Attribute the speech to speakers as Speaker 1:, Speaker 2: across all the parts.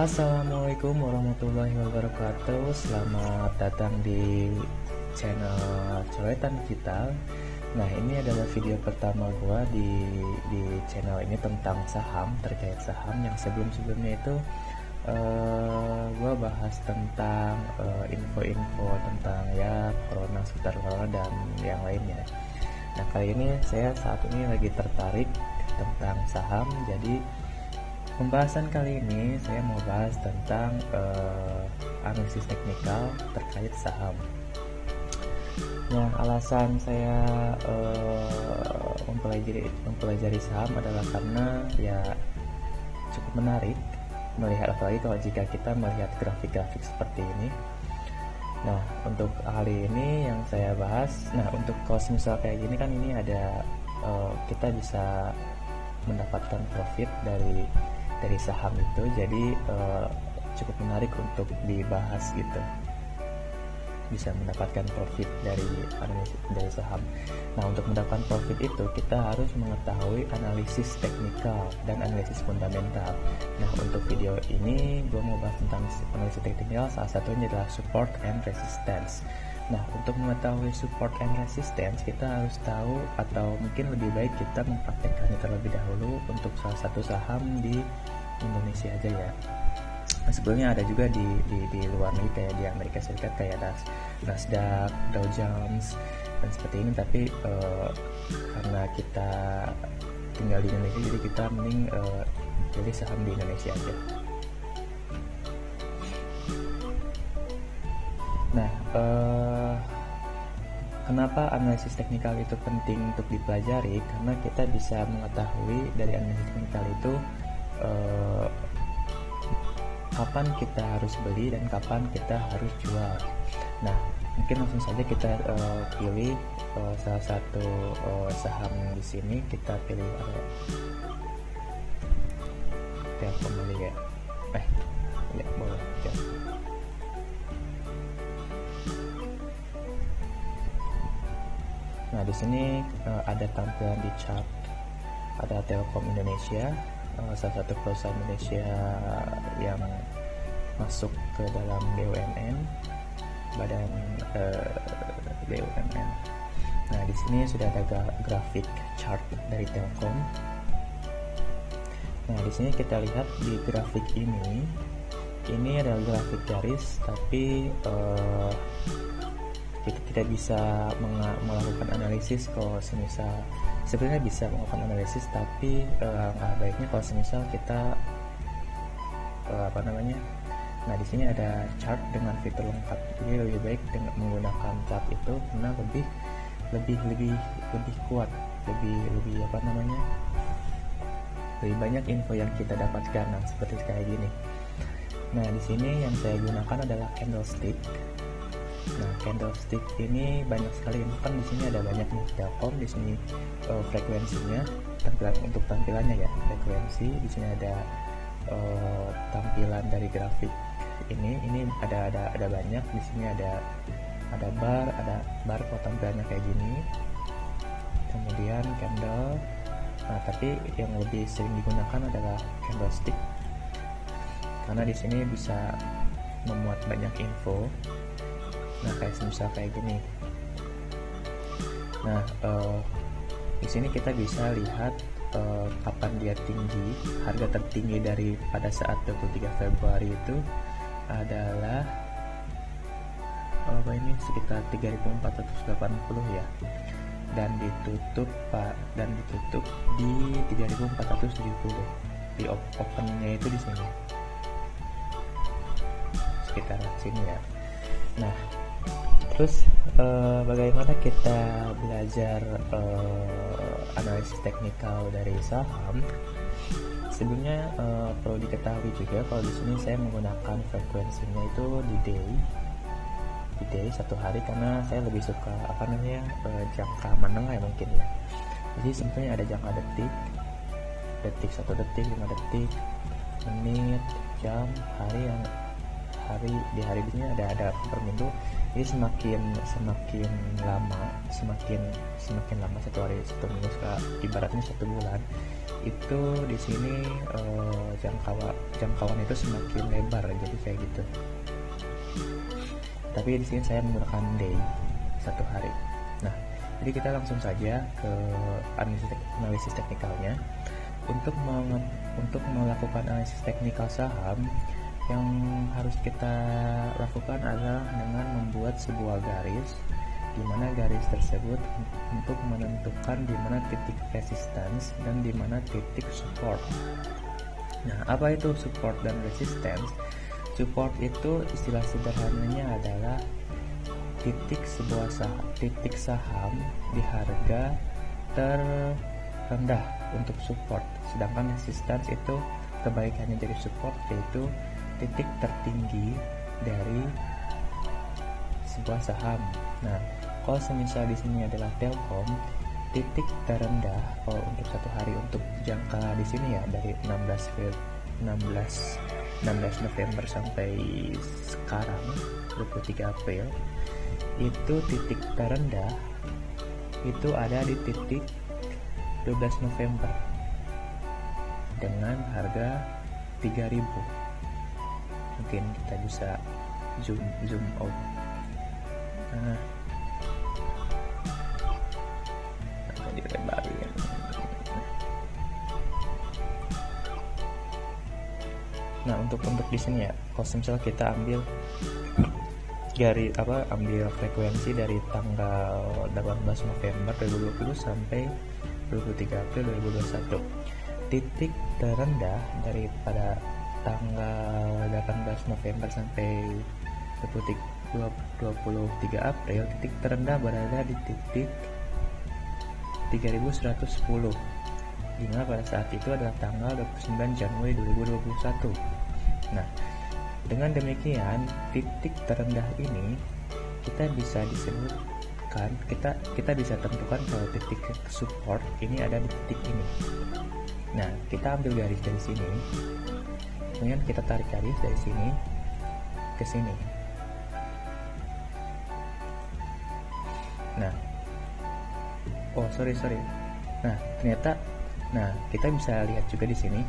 Speaker 1: Assalamualaikum warahmatullahi wabarakatuh. Selamat datang di channel Coretan Digital. Nah, ini adalah video pertama gua di channel ini tentang saham, terkait saham. Yang sebelumnya itu gua bahas tentang info-info tentang ya corona, seputar corona dan yang lainnya. Nah, kali ini saya saat ini lagi tertarik tentang saham. Jadi pembahasan kali ini saya mau bahas tentang analisis teknikal terkait saham. Nah, alasan saya mempelajari saham adalah karena ya cukup menarik melihat, apalagi kalau jika kita melihat grafik-grafik seperti ini. Nah, untuk hari ini yang saya bahas, nah untuk kalau misal kayak gini kan ini ada kita bisa mendapatkan profit dari saham itu, jadi cukup menarik untuk dibahas gitu, bisa mendapatkan profit dari saham. Nah, untuk mendapatkan profit itu kita harus mengetahui analisis teknikal dan analisis fundamental. Nah, untuk video ini gue mau bahas tentang analisis teknikal, salah satunya adalah support and resistance. Nah, untuk mengetahui support and resistance kita harus tahu, atau mungkin lebih baik kita mempraktekkannya terlebih dahulu untuk salah satu saham di Indonesia aja ya. Nah, sebelumnya ada juga di luar negeri kayak di Amerika Serikat, kayak Nasdaq, Dow Jones dan seperti ini. Tapi karena kita tinggal di Indonesia, jadi kita mending pilih saham di Indonesia aja. Nah, kenapa analisis teknikal itu penting untuk dipelajari? Karena kita bisa mengetahui dari analisis teknikal itu kapan kita harus beli dan kapan kita harus jual. Nah, mungkin langsung saja kita pilih salah satu saham di sini. Kita pilih Telkom ya. Ya boleh ya. Nah, di sini ada tampilan di chart, ada Telkom Indonesia, salah satu perusahaan Indonesia yang masuk ke dalam BUMN, badan BUMN. Nah, di sini sudah ada grafik chart dari Telkom. Nah, di sini kita lihat di grafik ini adalah grafik garis, tapi kita tidak bisa melakukan analisis kalau semisal, sebenarnya bisa melakukan analisis, tapi baiknya kalau semisal kita nah di sini ada chart dengan fitur lengkap. Jadi lebih baik dengan menggunakan chart itu karena lebih kuat, lebih lebih banyak info yang kita dapatkan. Nah, seperti kayak gini. Nah, di sini yang saya gunakan adalah candlestick. Nah, candlestick ini banyak sekali, kan di sini ada banyak nih Telkom. Di sini frekuensinya, untuk tampilannya ya, frekuensi. Di sini ada tampilan dari grafik ini ada banyak. Di sini ada bar kalau tampilannya kayak gini. Kemudian candle. Nah, tapi yang lebih sering digunakan adalah candlestick karena di sini bisa memuat banyak info. Nah, misal kayak gini. Nah, di sini kita bisa lihat kapan dia tinggi. Harga tertinggi dari pada saat 23 Februari itu adalah sekitar 3.480 ya. Dan ditutup di 3.470. Di opennya itu di sini. Sekitar sini ya. Nah, terus bagaimana kita belajar analisis teknikal dari saham? Sebelumnya perlu diketahui juga kalau di sini saya menggunakan frekuensinya itu di day satu hari, karena saya lebih suka jangka menengah ya mungkin ya. Jadi sebenarnya ada jangka detik, 1 detik, 5 detik, menit, jam, hari, di hari ini ada per minggu. Jadi semakin lama satu hari, satu minggu, ibaratnya satu bulan itu di sini jangkauan itu semakin lebar, jadi kayak gitu. Tapi di sini saya menggunakan day, satu hari. Nah, jadi kita langsung saja ke analisis teknikalnya. Untuk melakukan analisis teknikal saham, yang harus kita lakukan adalah dengan membuat sebuah garis, di mana garis tersebut untuk menentukan di mana titik resistance dan di mana titik support. Nah, apa itu support dan resistance? Support itu istilah sederhananya adalah titik saham di harga terendah untuk support, sedangkan resistance itu kebalikannya dari support, yaitu titik tertinggi dari sebuah saham. Nah, kalau semisal di sini adalah Telkom, titik terendah kalau untuk satu hari untuk jangka di sini ya dari 16 November sampai sekarang 23 April, itu titik terendah itu ada di titik 12 November dengan harga 3.000. Mungkin kita bisa zoom out. Dilebarin. Nah, untuk di sini ya, kalau misalnya kita ambil ambil frekuensi dari tanggal 18 November 2020 sampai 23 April 2021. Titik terendah daripada tanggal 18 November sampai 23 April, titik terendah berada di titik 3110, dimana pada saat itu adalah tanggal 29 Januari 2021. Nah, dengan demikian titik terendah ini kita bisa disebutkan, kita bisa tentukan kalau titik support ini ada di titik ini. Nah, kita ambil garis dari sini, kemudian kita tarik garis dari sini ke sini. Nah, sorry. Nah, ternyata, kita bisa lihat juga di sini.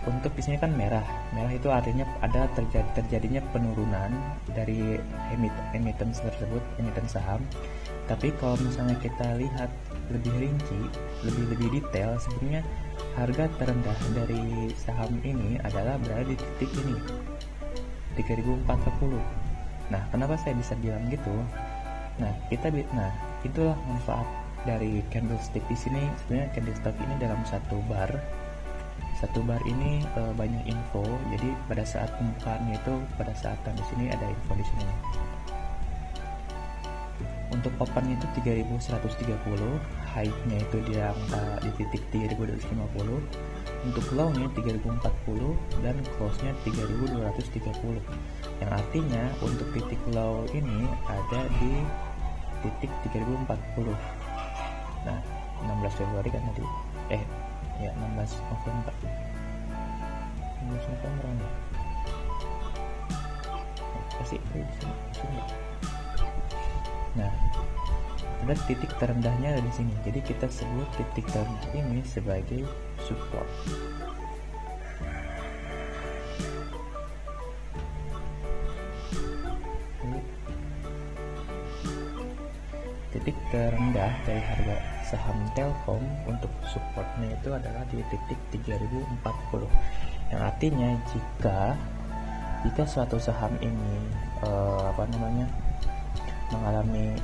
Speaker 1: Untuk di sini kan merah itu artinya ada terjadinya penurunan dari emiten tersebut, emiten saham. Tapi kalau misalnya kita lihat lebih rinci, lebih detail, sebenarnya harga terendah dari saham ini adalah berada di titik ini, 3.040. Nah, kenapa saya bisa bilang gitu? Nah, itulah manfaat dari candlestick di sini. Sebenarnya candlestick ini dalam satu bar ini banyak info. Jadi pada saat pembukaannya itu, pada saat di sini ada info di sini. Untuk open itu 3130, high-nya itu di angka di titik 3250. Untuk low-nya 3040 dan close-nya 3230. Yang artinya untuk titik low ini ada di titik 3040. Nah, 16 Februari kan tadi. 16 November. 16 November ya. Kasih sini. Nah, ada titik terendahnya ada di sini. Jadi kita sebut titik terendah ini sebagai support. Titik terendah dari harga saham Telkom untuk supportnya itu adalah di titik 3040. Yang artinya jika suatu saham ini mengalami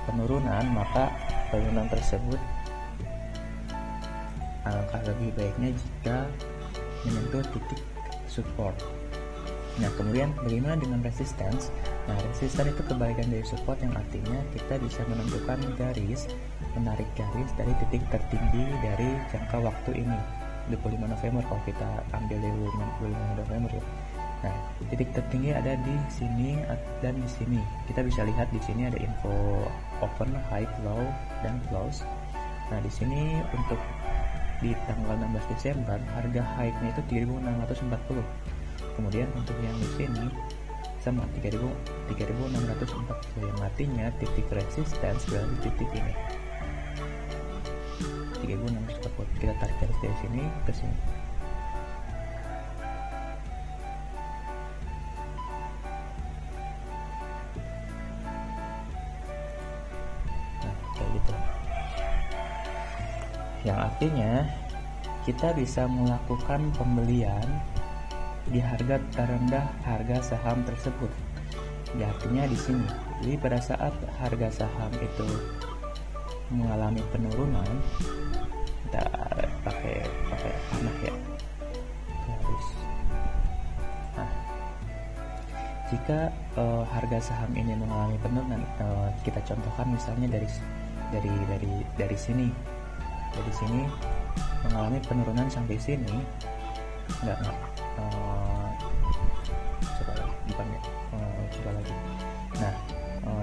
Speaker 1: penurunan, maka penurunan tersebut alangkah lebih baiknya jika menyentuh titik support. Nah, kemudian bagaimana dengan resistance? Nah, resistance itu kebalikan dari support, yang artinya kita bisa menentukan menarik garis dari titik tertinggi dari jangka waktu ini, 25 November kalau kita ambil dari 25 November ya. Nah, titik tertinggi ada di sini dan di sini. Kita bisa lihat di sini ada info open, high, low, dan close. Nah, di sini untuk di tanggal 16 Desember harga high-nya itu 3.640. Kemudian untuk yang di sini sama 3.640, yang artinya titik resistance berada di titik ini 3.640. Kita tarik garis dari sini ke sini. Nah, kayak gitu. Yang artinya kita bisa melakukan pembelian di harga terendah harga saham tersebut. Ya, artinya di sini. Jadi pada saat harga saham itu mengalami penurunan, kita pakai panah ya, garis. Nah, jika harga saham ini mengalami penurunan, kita contohkan misalnya dari sini. Dari sini mengalami penurunan sampai sini, enggak coba lagi. Nah,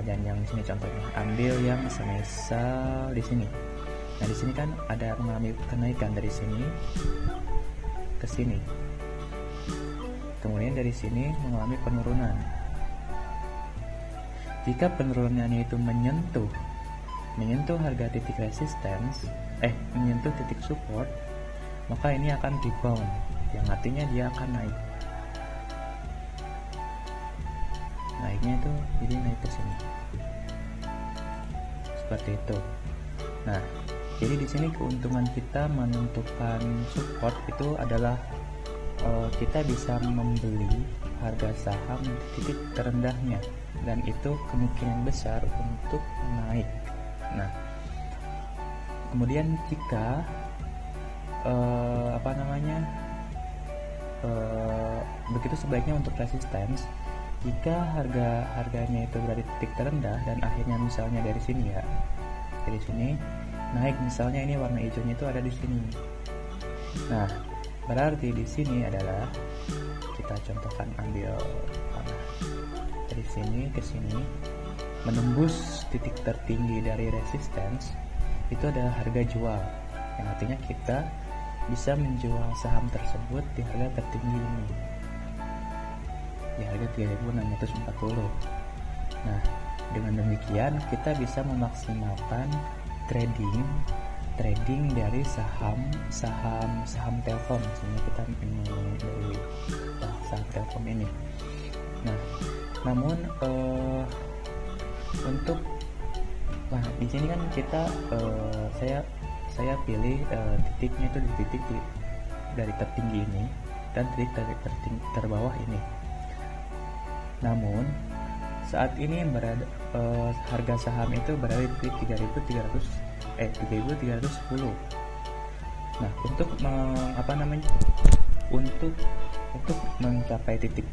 Speaker 1: dan yang di sini contohnya, ambil yang semisal di sini. Nah, di sini kan ada mengalami kenaikan dari sini ke sini. Kemudian dari sini mengalami penurunan. Jika penurunannya itu menyentuh harga titik resistance, menyentuh titik support, maka ini akan rebound, yang artinya dia akan naik. Naiknya itu jadi naik ke sini. Seperti itu. Nah, jadi di sini keuntungan kita menentukan support itu adalah kita bisa membeli harga saham di titik terendahnya, dan itu kemungkinan besar untuk naik. Nah, kemudian jika begitu sebaiknya untuk resistance, jika harganya itu berada di titik terendah dan akhirnya misalnya dari sini naik, misalnya ini warna hijaunya itu ada di sini. Nah, berarti di sini adalah, kita contohkan, ambil panah dari sini ke sini, menembus titik tertinggi dari resistance, itu adalah harga jual, yang artinya kita bisa menjual saham tersebut di harga tertinggi ini, di harga 3.640. Nah, dengan demikian kita bisa memaksimalkan trading dari saham Telkom. Misalnya kita dari saham Telkom ini. Nah, namun di sini kan kita saya pilih titiknya itu di titik dari tertinggi ini dan titik terbawah ini. Namun saat ini harga saham itu berada di 3.310. Nah, untuk untuk mencapai titik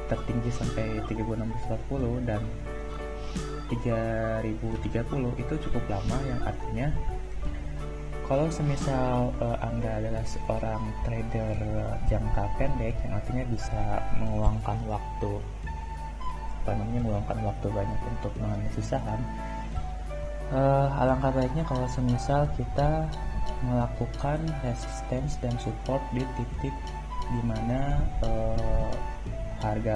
Speaker 1: tertinggi sampai 3.640 dan 3.030 itu cukup lama, yang artinya kalau semisal Anda adalah seorang trader jangka pendek, yang artinya bisa meluangkan waktu banyak untuk menganalisis saham, alangkah baiknya kalau semisal kita melakukan resistance dan support di titik dimana harga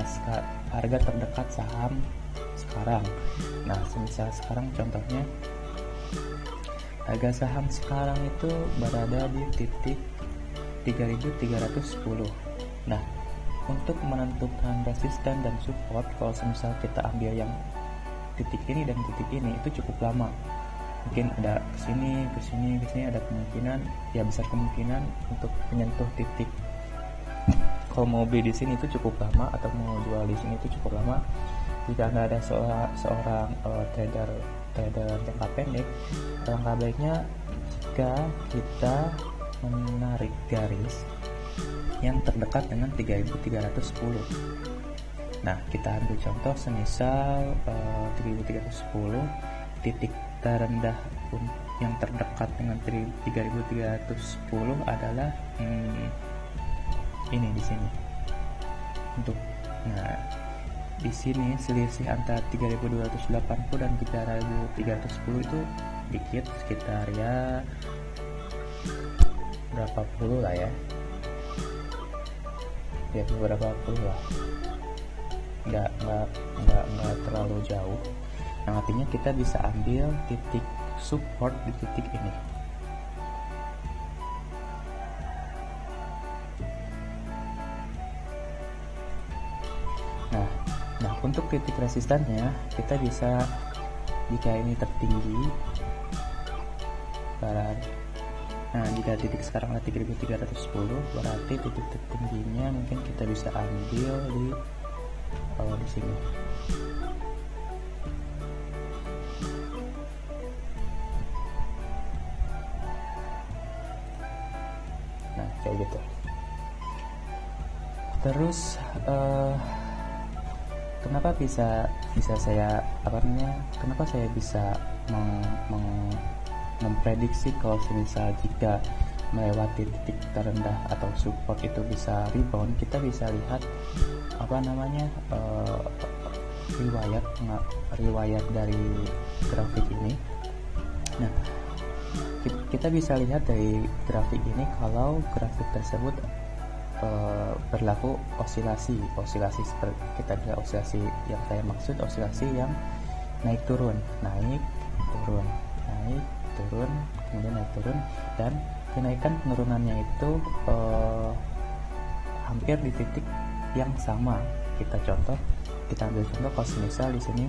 Speaker 1: terdekat saham sekarang. Nah, semisal sekarang contohnya harga saham sekarang itu berada di titik 3.310. Nah, untuk menentukan resisten dan support, kalau semisal kita ambil yang titik ini dan titik ini, itu cukup lama. Mungkin ada kesini ada kemungkinan, ya besar kemungkinan untuk menyentuh titik. Kalau mau beli di sini itu cukup lama, atau mau jual di sini itu cukup lama. Jika Anda ada seorang trader jangka pendek, alangkah baiknya jika kita menarik garis yang terdekat dengan 3.310. Nah, kita ambil contoh semisal 3.310, titik terendah yang terdekat dengan 3.310 adalah ini di sini. Di sini selisih antara 3.280 dan 3.310 itu dikit, sekitar ya berapa puluh lah ya, beberapa puluh lah, nggak terlalu jauh. Nah, artinya kita bisa ambil titik support di titik ini. Nah, untuk titik resistannya kita bisa, jika ini tertinggi, nah jika titik sekarang adalah 3310, berarti titik tertingginya mungkin kita bisa ambil di sini. Nah, kayak gitu. Terus kenapa kenapa saya bisa memprediksi kalau misal jika melewati titik terendah atau support itu bisa rebound? Kita bisa lihat riwayat dari grafik ini. Nah, kita bisa lihat dari grafik ini kalau grafik tersebut berlaku osilasi seperti kita lihat osilasi yang saya maksud, osilasi yang naik turun, kemudian naik turun, dan kenaikan penurunannya itu hampir di titik yang sama. Kita ambil contoh kalau misal di sini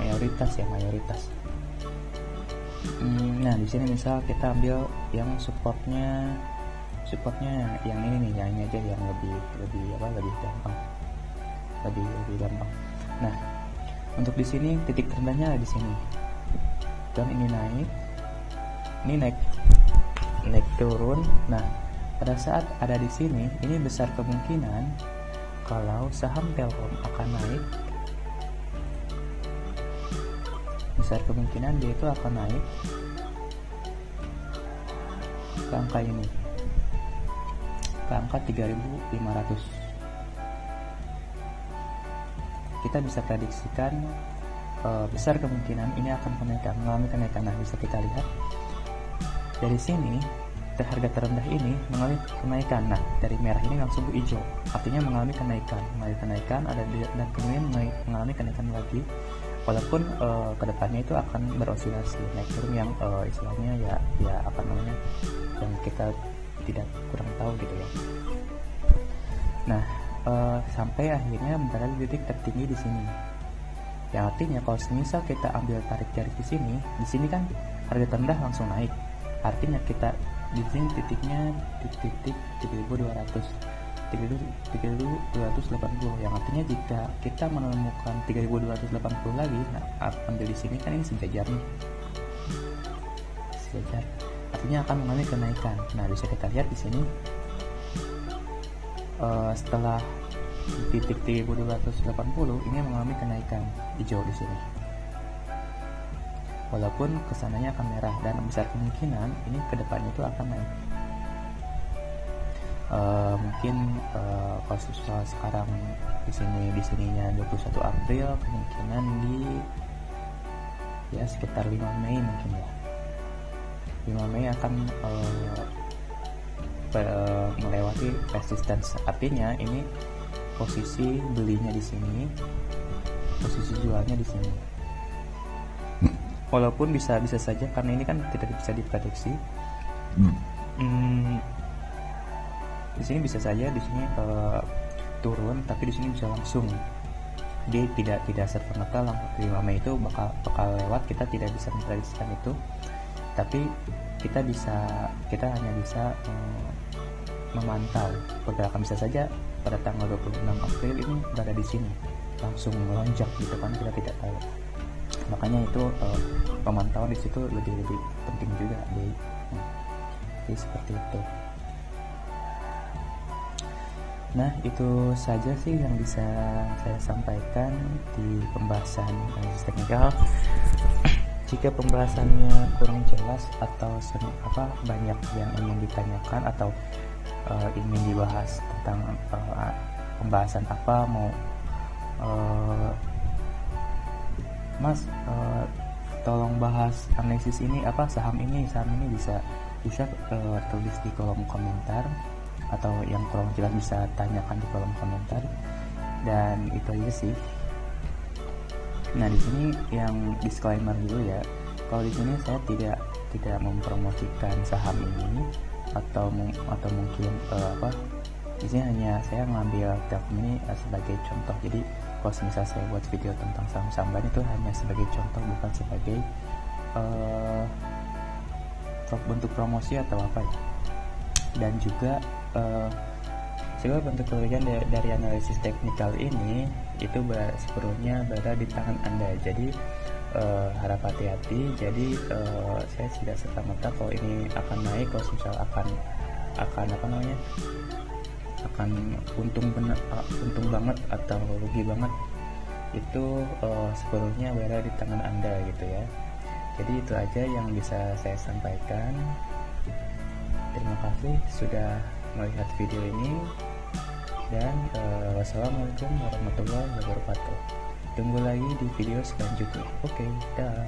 Speaker 1: mayoritas. Nah, di sini misal kita ambil yang supportnya yang ini nih, yang ini aja, yang lebih gampang. Nah, untuk di sini titik terendahnya ada di sini, dan ini naik turun. Nah, pada saat ada di sini, ini besar kemungkinan kalau saham Telkom akan naik. Besar kemungkinan dia itu akan naik ke angka ini, ke angka 3.500. Kita bisa prediksikan besar kemungkinan ini akan mengalami kenaikan. Nah, bisa kita lihat dari sini, harga terendah ini mengalami kenaikan. Nah, dari merah ini langsung ke hijau, artinya mengalami kenaikan ada dan kemudian mengalami kenaikan lagi. Walaupun kedepannya itu akan berosilasi naik turun yang istilahnya yang kita tidak kurang tahu gitu ya. Nah, sampai akhirnya berada di titik tertinggi di sini. Yang artinya kalau misal kita ambil tarik jari di sini kan harga terendah langsung naik. Artinya kita di sini titiknya di titik 3.280, yang artinya jika kita menemukan 3.280 lagi, nah ambil di sini kan ini sejajar, artinya akan mengalami kenaikan. Nah, bisa kita lihat di sini setelah titik 3.280 ini mengalami kenaikan hijau di sini, walaupun kesananya akan merah, dan besar kemungkinan ini kedepannya itu akan naik. Mungkin kalau sekarang di sininya 21 April, kemungkinan di sekitar 5 Mei mungkin ya. 5 Mei akan melewati resistance, artinya ini posisi belinya di sini, posisi jualnya di sini. Walaupun bisa saja karena ini kan tidak bisa diprediksi. Di sini bisa saja di sini turun, tapi di sini bisa langsung. Dia tidak serta-merta langsung 5 Mei itu bakal lewat. Kita tidak bisa memprediksikan itu, tapi kita hanya bisa memantau pergerakan. Bisa saja pada tanggal 26 April ini berada di sini langsung melonjak gitu kan, kita tidak tahu. Makanya itu pemantauan di situ lebih penting juga jadi seperti itu. Nah, itu saja sih yang bisa saya sampaikan di pembahasan analisis teknikal. Jika pembahasannya kurang jelas atau banyak yang ingin ditanyakan atau ingin dibahas tentang pembahasan Mas, tolong bahas analisis ini, saham ini bisa tulis di kolom komentar, atau yang kurang jelas bisa tanyakan di kolom komentar. Dan itu aja sih. Nah, di sini yang disclaimer dulu ya. Kalau di sini saya tidak mempromosikan saham ini atau mungkin di sini hanya saya mengambil graf ini sebagai contoh. Jadi kalau misalnya saya buat video tentang saham-saham lain itu hanya sebagai contoh, bukan sebagai bentuk promosi atau apa ya. Dan juga segala bentuk kerugian dari analisis teknikal ini itu sepenuhnya berada di tangan Anda. Jadi harap hati-hati. Jadi saya tidak serta-merta kalau ini akan naik, kalau misal akan akan untung banget atau rugi banget, itu sepenuhnya berada di tangan Anda gitu ya. Jadi itu aja yang bisa saya sampaikan. Terima kasih sudah melihat video ini, dan wassalamualaikum warahmatullahi wabarakatuh. Tunggu lagi di video selanjutnya. Oke, dah.